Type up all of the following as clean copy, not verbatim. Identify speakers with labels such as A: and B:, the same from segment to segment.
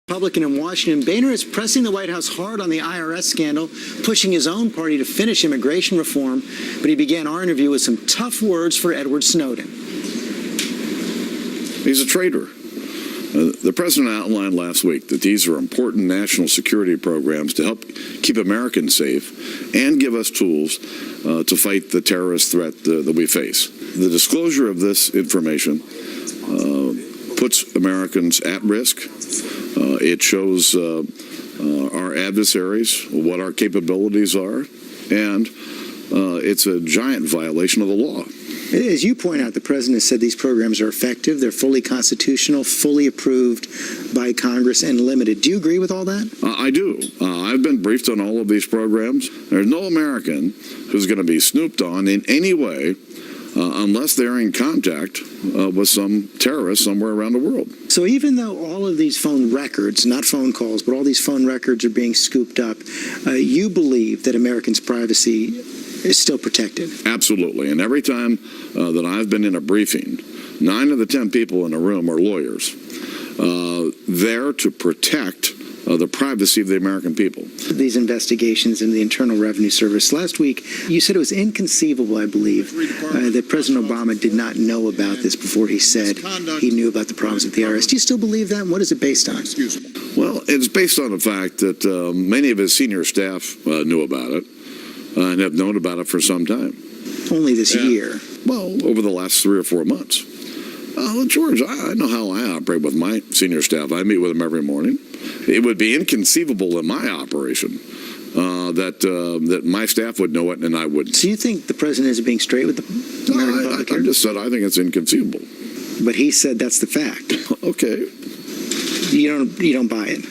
A: Republican in Washington, Boehner is pressing the White House hard on the IRS scandal, pushing his own party to finish immigration reform, but he began our interview with some tough words for Edward Snowden.
B: He's a traitor. The president outlined last week that these are important national security programs to help keep Americans safe and give us tools to fight the terrorist threat that we face. The disclosure of this information puts Americans at risk. It shows our adversaries what our capabilities are, and it's a giant violation of the law.
A: As you point out, the president said these programs are effective, they're fully constitutional, fully approved by Congress, and limited. Do you agree with all that?
B: I do. I've been briefed on all of these programs. There's no American who's going to be snooped on in any way unless they're in contact with some terrorist somewhere around the world.
A: So even though all of these phone records, not phone calls, but all these phone records are being scooped up, you believe that Americans' privacy is still protected?
B: Absolutely. And every time that I've been in a briefing, 9 of the 10 people in the room are lawyers there to protect the privacy of the American people.
A: These investigations in the Internal Revenue Service. Last week, you said it was inconceivable, I believe, that President Obama did not know about this before he said he knew about the problems with the IRS. Do you still believe that? And what is it based on?
B: Well, it's based on the fact that many of his senior staff knew about it and have known about it for some time.
A: Only this year.
B: Well, over the last 3 or 4 months. George, I know how I operate with my senior staff. I meet with them every morning. It would be inconceivable in my operation that my staff would know it and I wouldn't.
A: So you think the president is being straight with the American public here?
B: I just said I think it's inconceivable.
A: But he said that's the fact.
B: Okay.
A: You don't buy it.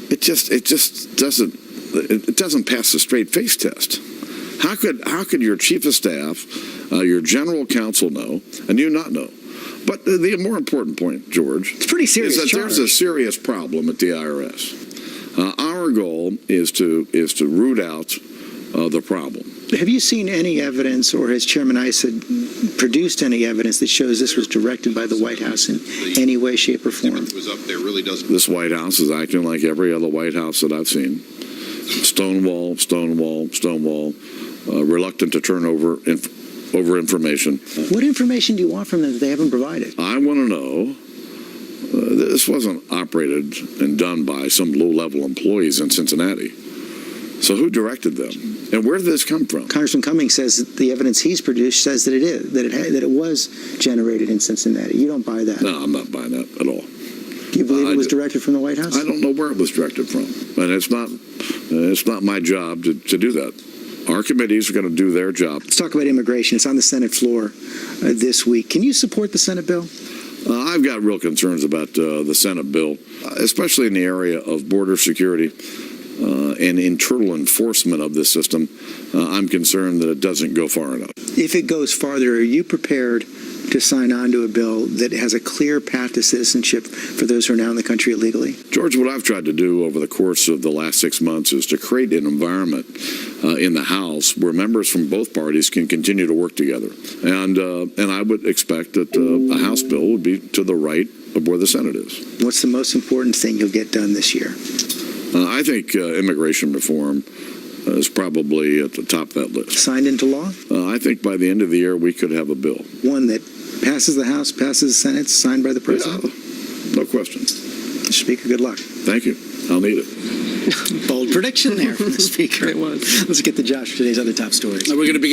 B: It just doesn't pass the straight face test. How could your chief of staff, your general counsel know and you not know? But the more important point, George,
A: it's pretty serious,
B: is that there's a serious problem at the IRS. Our goal is to root out the problem.
A: Have you seen any evidence, or has Chairman Issa produced any evidence that shows this was directed by the White House in any way, shape, or form?
B: This White House is acting like every other White House that I've seen. Stonewall, stonewall, stonewall, reluctant to turn over information.
A: What information do you want from them that they haven't provided?
B: I want to know, this wasn't operated and done by some low-level employees in Cincinnati. So who directed them? And where did this come from?
A: Congressman Cummings says that the evidence he's produced says that it is, that it was generated in Cincinnati. You don't buy that?
B: No, I'm not buying that at all.
A: Do you believe it was directed from the White House?
B: I don't know where it was directed from. And it's not my job to do that. Our committees are going to do their job.
A: Let's talk about immigration. It's on the Senate floor this week. Can you support the Senate bill?
B: I've got real concerns about the Senate bill, especially in the area of border security and internal enforcement of this system. I'm concerned that it doesn't go far enough.
A: If it goes farther, are you prepared to sign on to a bill that has a clear path to citizenship for those who are now in the country illegally?
B: George, what I've tried to do over the course of the last 6 months is to create an environment in the House where members from both parties can continue to work together. And I would expect that a House bill would be to the right of where the Senate is.
A: What's the most important thing you'll get done this year?
B: I think immigration reform is probably at the top of that list.
A: Signed into law?
B: I think by the end of the year we could have a bill.
A: One that passes the House, passes the Senate, signed by the president?
B: Yeah, no question.
A: Mr. Speaker, good luck.
B: Thank you. I'll need it.
A: Bold prediction there from the Speaker.
C: It was.
A: Let's get to Josh for today's other top stories.
C: We're going to begin.